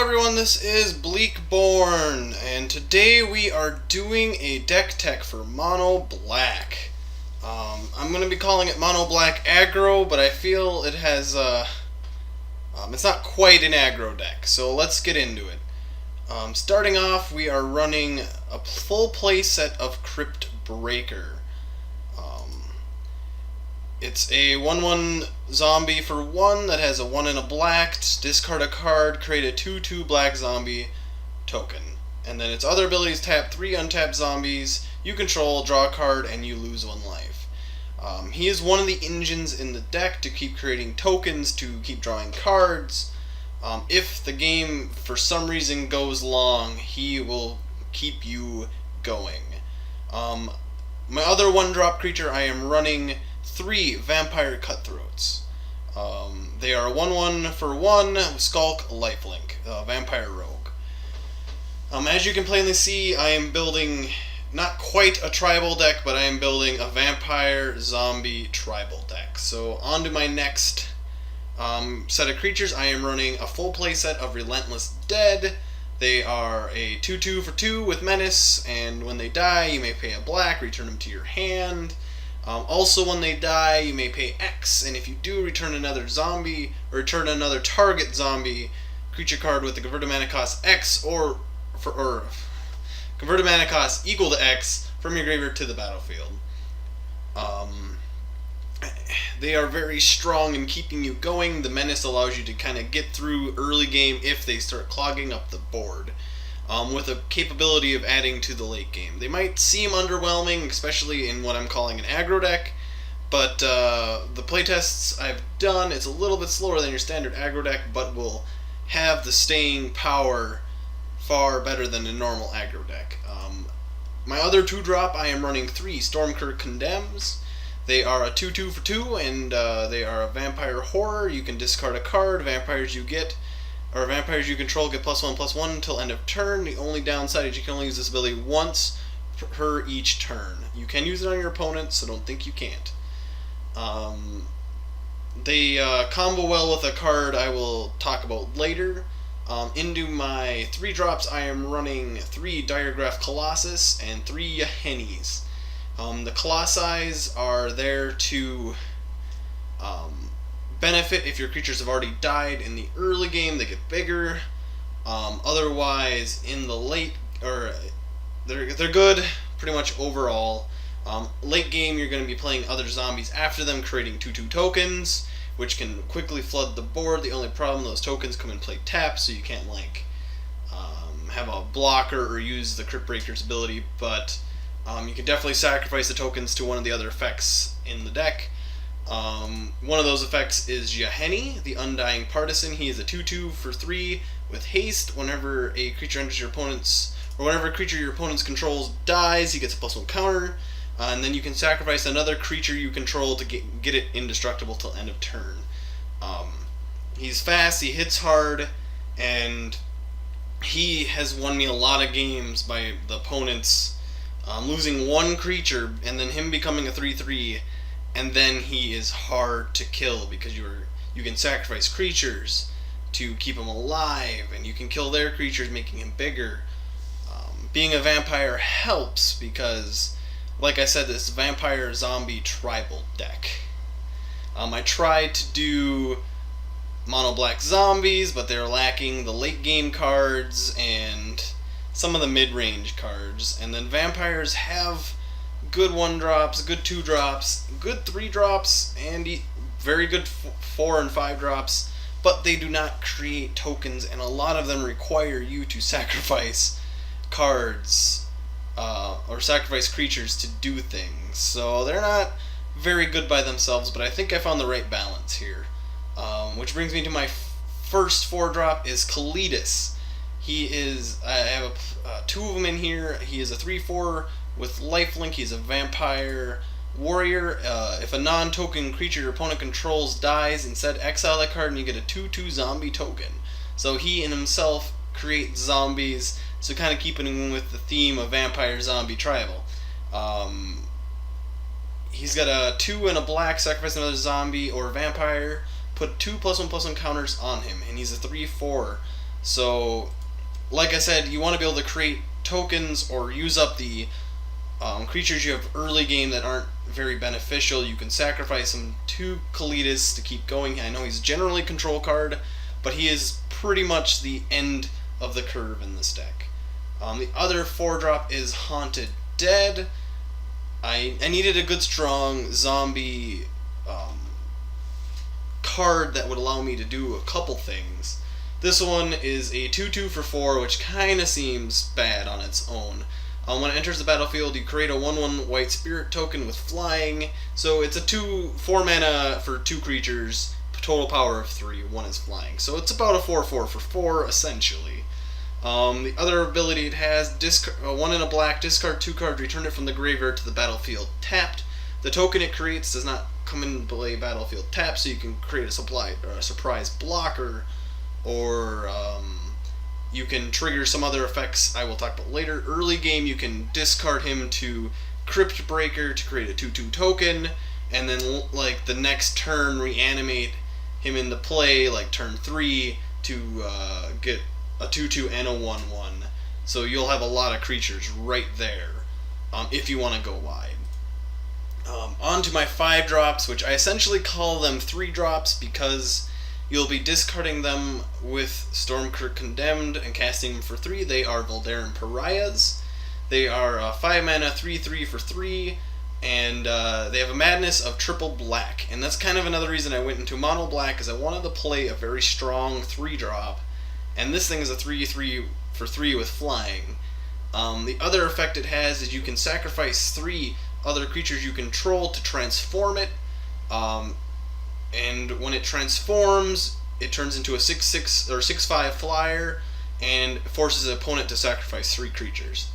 everyone, this is Bleakborn, and today we are doing a deck tech for Mono Black. I'm going to be calling it Mono Black Aggro, but I feel it has, it's not quite an aggro deck, so let's get into it. Starting off, we are running a full play set of Cryptbreaker. It's a 1/1 zombie for 1 that has a 1 and a black. Discard a card, create a 2/2 black zombie token. And then its other abilities: tap 3 untapped zombies, you control, draw a card, and you lose 1 life. He is one of the engines in the deck to keep creating tokens, to keep drawing cards. If the game for some reason goes long, he will keep you going. My other 1-drop creature, I am running 3 Vampire Cutthroats. They are 1/1 for 1, Skulk, Lifelink, Vampire Rogue. As you can plainly see, I am building not quite a tribal deck, but I am building a Vampire Zombie tribal deck. So on to my next set of creatures. I am running a full play set of Relentless Undead. They are a 2/2 for 2 with Menace, and when they die, you may pay a black, return them to your hand. Also, when they die, you may pay X, and if you do, return another zombie, or return another target zombie creature card with the converted mana cost X, or converted mana cost equal to X from your graveyard to the battlefield. They are very strong in keeping you going. The Menace allows you to kind of get through early game if they start clogging up the board, with a capability of adding to the late game. They might seem underwhelming, especially in what I'm calling an aggro deck, but the playtests I've done, it's a little bit slower than your standard aggro deck, but will have the staying power far better than a normal aggro deck. My other 2-drop, I am running 3 Stromkirk Condemned. They are a 2/2 for 2, and they are a vampire horror. You can discard a card. Vampires you control get +1/+1 until end of turn. The only downside is you can only use this ability once per each turn. You can use it on your opponent, so don't think you can't. They combo well with a card I will talk about later. Into my 3-drops, I am running 3 Diregraf Colossus and 3 Yahennis. The Colossi are there to benefit if your creatures have already died in the early game. They get bigger. Otherwise, in the late, they're good pretty much overall. Late game, you're going to be playing other zombies after them, creating 2/2 tokens, which can quickly flood the board. The only problem, those tokens come in play tapped, so you can't have a blocker or use the Cryptbreaker's ability, but you can definitely sacrifice the tokens to one of the other effects in the deck. One of those effects is Yahenni, the Undying Partisan. He is a 2/2 for 3 with haste. Whenever a creature enters your opponent's, or whenever a creature your opponent's controls dies, he gets a +1 counter, and then you can sacrifice another creature you control to get it indestructible till end of turn. He's fast, he hits hard, and he has won me a lot of games by the opponents losing 1 creature and then him becoming a 3/3, and then he is hard to kill because you can sacrifice creatures to keep him alive, and you can kill their creatures, making him bigger. Being a vampire helps because, like I said, this vampire zombie tribal deck. I tried to do mono black zombies, but they're lacking the late game cards and some of the mid-range cards. And then vampires have good 1-drops, good 2-drops, good 3-drops, and very good 4 and 5-drops, but they do not create tokens, and a lot of them require you to sacrifice cards or sacrifice creatures to do things. So they're not very good by themselves, but I think I found the right balance here. Which brings me to my first 4-drop is Kalitas. I have 2 of them in here. He is a 3/4 with lifelink. He's a vampire warrior. If a non-token creature your opponent controls dies, instead exile that card and you get a 2/2 zombie token. So he in himself creates zombies, so kind of keeping with the theme of vampire zombie tribal. He's got a 2 and a black, sacrifice another zombie or vampire, put 2 +1/+1 counters on him, and he's a 3/4 So, like I said, you want to be able to create tokens or use up the creatures you have early game that aren't very beneficial. You can sacrifice him to Kalitas to keep going. I know he's generally control card, but he is pretty much the end of the curve in this deck. The other 4-drop is Haunted Dead. I needed a good strong zombie card that would allow me to do a couple things. This one is a 2/2 for 4, which kind of seems bad on its own. When it enters the battlefield, you create a 1/1 white spirit token with flying. So it's a 4 mana for 2 creatures, total power of 3, 1 is flying. So it's about a 4/4 for 4, essentially. The other ability it has, 1 in a black, discard 2 cards, return it from the graveyard to the battlefield tapped. The token it creates does not come in play battlefield tapped, so you can create a surprise blocker, or you can trigger some other effects I will talk about later. Early game, you can discard him to Cryptbreaker to create a 2/2 token, and then like the next turn reanimate him into play, like turn 3, to get a 2/2 and a 1/1. So you'll have a lot of creatures right there if you want to go wide. On to my 5-drops, which I essentially call them 3-drops because you'll be discarding them with Stromkirk Condemned and casting them for 3. They are Voldaren Pariahs. They are 5 mana, 3/3 for 3, and they have a madness of triple black. And that's kind of another reason I went into mono black, because I wanted to play a very strong 3-drop. And this thing is a 3/3 for 3 with flying. The other effect it has is you can sacrifice 3 other creatures you control to transform it. And when it transforms, it turns into a 6/6 or 6/5 flyer and forces the opponent to sacrifice 3 creatures.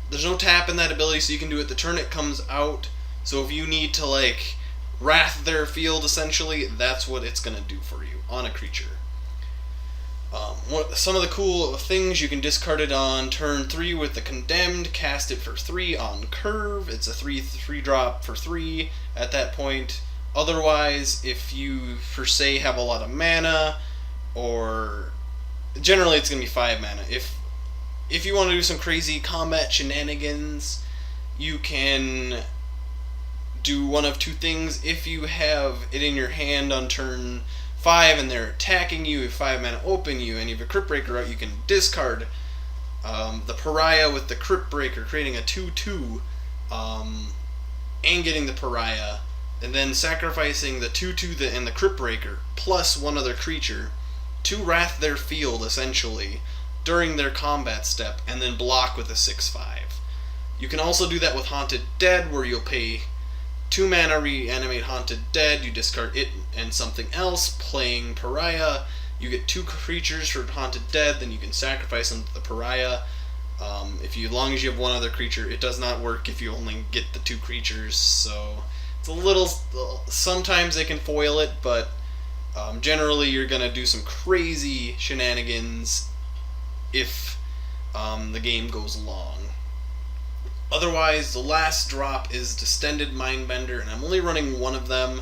There's no tap in that ability, so you can do it the turn it comes out. So if you need to like wrath their field, essentially, that's what it's going to do for you on a creature. Some of the cool things, you can discard it on turn 3 with the Condemned, cast it for 3 on curve. It's a 3/3 for 3 at that point. Otherwise, if you, per se, have a lot of mana, or generally it's going to be 5 mana. If you want to do some crazy combat shenanigans, you can do one of 2 things. If you have it in your hand on turn 5 and they're attacking you, 5 mana open you, and you have a Cryptbreaker out, you can discard the Pariah with the Cryptbreaker, creating a 2/2, and getting the Pariah, and then sacrificing the 2/2 and the Cryptbreaker, plus 1 other creature, to wrath their field, essentially, during their combat step, and then block with a 6/5. You can also do that with Haunted Dead, where you'll pay 2 mana, reanimate Haunted Dead, you discard it and something else, playing Pariah, you get 2 creatures for Haunted Dead, then you can sacrifice them to the Pariah. As long as you have 1 other creature, it does not work if you only get the 2 creatures, so it's a little, sometimes they can foil it, but generally you're going to do some crazy shenanigans if the game goes long. Otherwise, the last drop is Distended Mindbender, and I'm only running 1 of them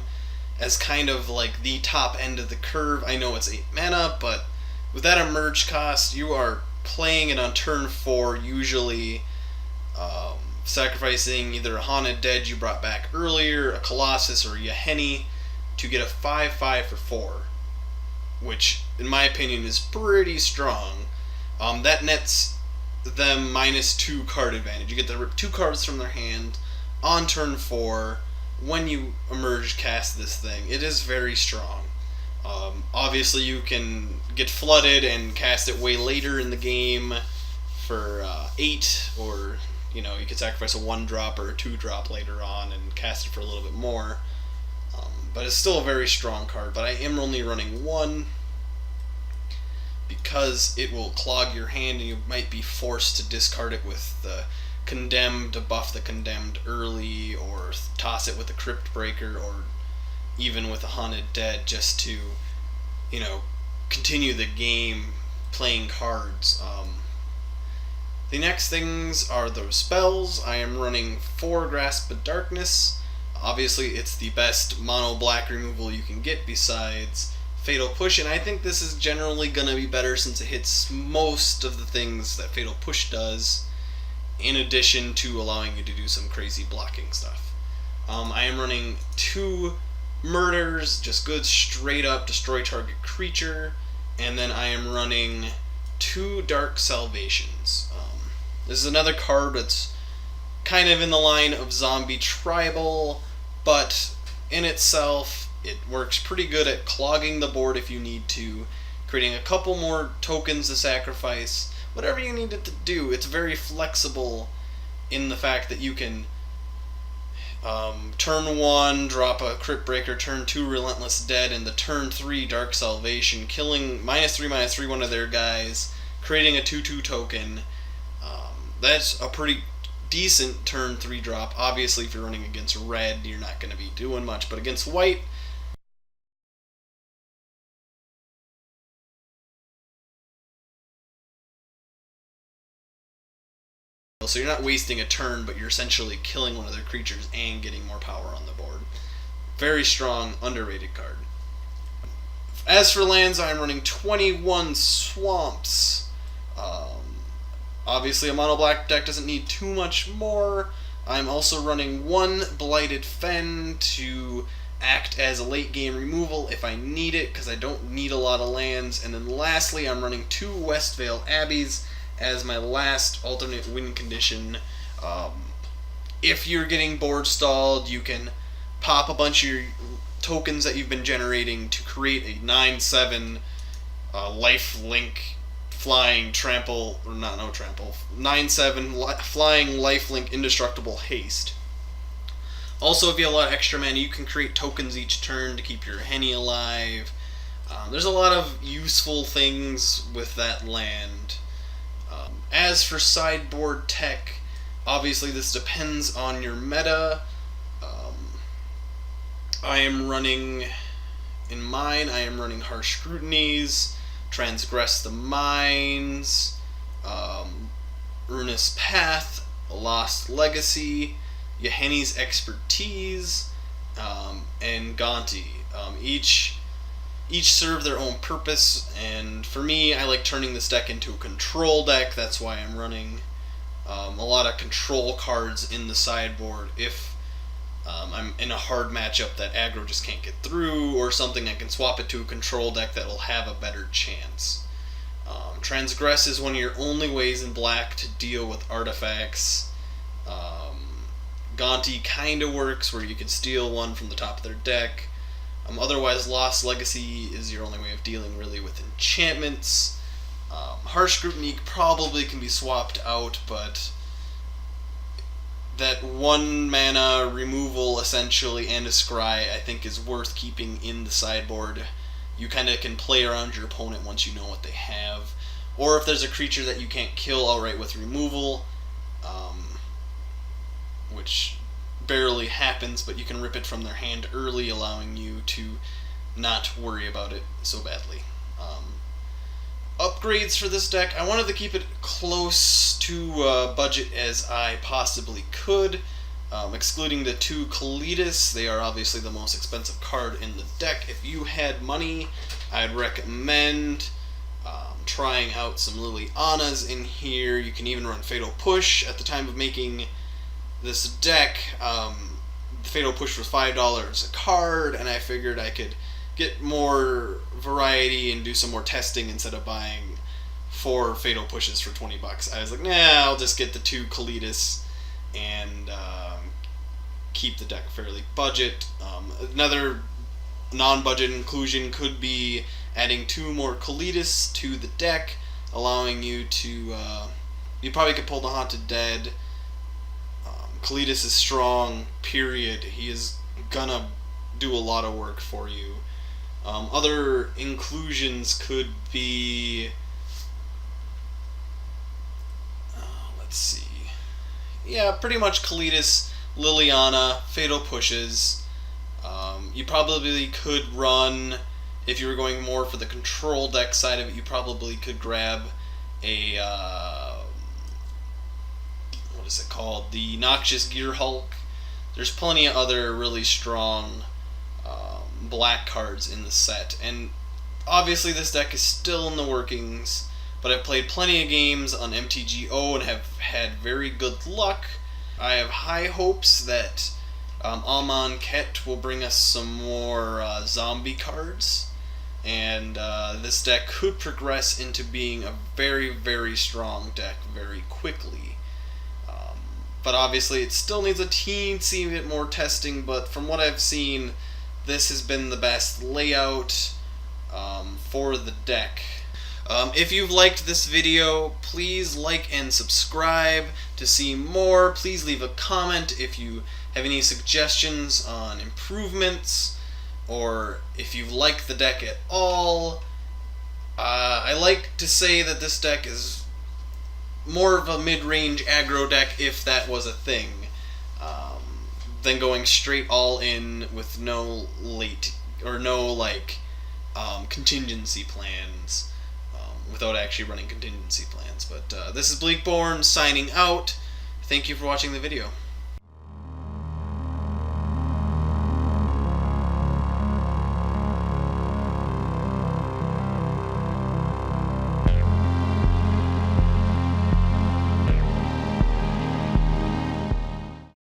as kind of like the top end of the curve. I know it's 8 mana, but with that emerge cost, you are playing it on turn 4, usually sacrificing either a Haunted Dead you brought back earlier, a Colossus, or Yahenni to get a 5/5 for 4, which, in my opinion, is pretty strong. That nets them -2 card advantage. You get to rip 2 cards from their hand on turn 4 when you emerge cast this thing. It is very strong. Obviously you can get flooded and cast it way later in the game for 8, or you could sacrifice a 1-drop or a 2-drop later on and cast it for a little bit more. But it's still a very strong card, but I am only running 1 because it will clog your hand and you might be forced to discard it with the Condemned to buff the Condemned early, or toss it with the Cryptbreaker, or even with a Haunted Dead, just to continue the game playing cards. The next things are those spells. I am running 4 Grasp of Darkness. Obviously it's the best mono black removal you can get, besides Fatal Push, and I think this is generally going to be better since it hits most of the things that Fatal Push does, in addition to allowing you to do some crazy blocking stuff. I am running 2 Murders, just good straight up destroy target creature, and then I am running 2 Dark Salvations. This is another card that's kind of in the line of Zombie Tribal, but in itself it works pretty good at clogging the board if you need to, creating a couple more tokens to sacrifice, whatever you need it to do. It's very flexible in the fact that you can turn 1 drop a Cryptbreaker, turn 2 Relentless Undead, and the turn 3 Dark Salvation, killing -3/-3 one of their guys, creating a 2/2 token. That's a pretty decent turn 3 drop. Obviously, if you're running against red, you're not going to be doing much, but against white, so you're not wasting a turn, but you're essentially killing one of their creatures and getting more power on the board. Very strong, underrated card. As for lands, I'm running 21 Swamps. Obviously, a mono black deck doesn't need too much more. I'm also running 1 Blighted Fen to act as a late game removal if I need it, because I don't need a lot of lands. And then lastly, I'm running 2 Westvale Abbeys as my last alternate win condition. If you're getting board stalled, you can pop a bunch of your tokens that you've been generating to create a 9/7 lifelink flying trample, or not no trample, 9/7 flying lifelink indestructible haste. Also, if you have a lot of extra mana, you can create tokens each turn to keep your Yahenni alive. There's a lot of useful things with that land. As for sideboard tech, obviously this depends on your meta. I am running Harsh Scrutinies, Transgress The Mind, Ruinous Path, Lost Legacy, Yahenni's Expertise, and Gonti. Each serve their own purpose, and for me, I like turning this deck into a control deck. That's why I'm running a lot of control cards in the sideboard. If I'm in a hard matchup that aggro just can't get through, or something, I can swap it to a control deck that will have a better chance. Transgress is one of your only ways in black to deal with artifacts. Gonti kind of works where you can steal one from the top of their deck. Otherwise, Lost Legacy is your only way of dealing really with enchantments. Harsh Scrutiny probably can be swapped out, but that 1 mana removal essentially and a scry I think is worth keeping in the sideboard. You kind of can play around your opponent once you know what they have. Or if there's a creature that you can't kill outright with removal, which barely happens, but you can rip it from their hand early, allowing you to not worry about it so badly. Upgrades for this deck, I wanted to keep it close to budget as I possibly could, excluding the 2 Kalitas. They are obviously the most expensive card in the deck. If you had money, I'd recommend trying out some Lilianas in here. You can even run Fatal Push. At the time of making this deck, Fatal Push was $5 a card, and I figured I could get more variety and do some more testing instead of buying 4 Fatal Pushes for $20. I was like, nah, I'll just get the 2 Kalitas and keep the deck fairly budget. Another non-budget inclusion could be adding 2 more Kalitas to the deck, allowing you to, you probably could pull the Haunted Dead. Kalitas is strong, period. He is gonna do a lot of work for you. Other inclusions could be, let's see, yeah, pretty much Kalitas, Liliana, Fatal Pushes. You probably could run, if you were going more for the control deck side of it, you probably could grab a, what is it called, the Noxious Gear Hulk. There's plenty of other really strong black cards in the set, and Obviously, this deck is still in the workings, but I've played plenty of games on MTGO and have had very good luck. I have high hopes that Amon Ghet will bring us some more zombie cards, and this deck could progress into being a very, very strong deck very quickly. But obviously it still needs a teensy bit more testing, but from what I've seen, this has been the best layout for the deck. If you've liked this video, please like and subscribe to see more. Please leave a comment if you have any suggestions on improvements, or if you like the deck at all. I like to say that this deck is more of a mid-range aggro deck, if that was a thing, than going straight all in with no late, or no contingency plans, without actually running contingency plans. But this is Bleakborn signing out. Thank you for watching the video.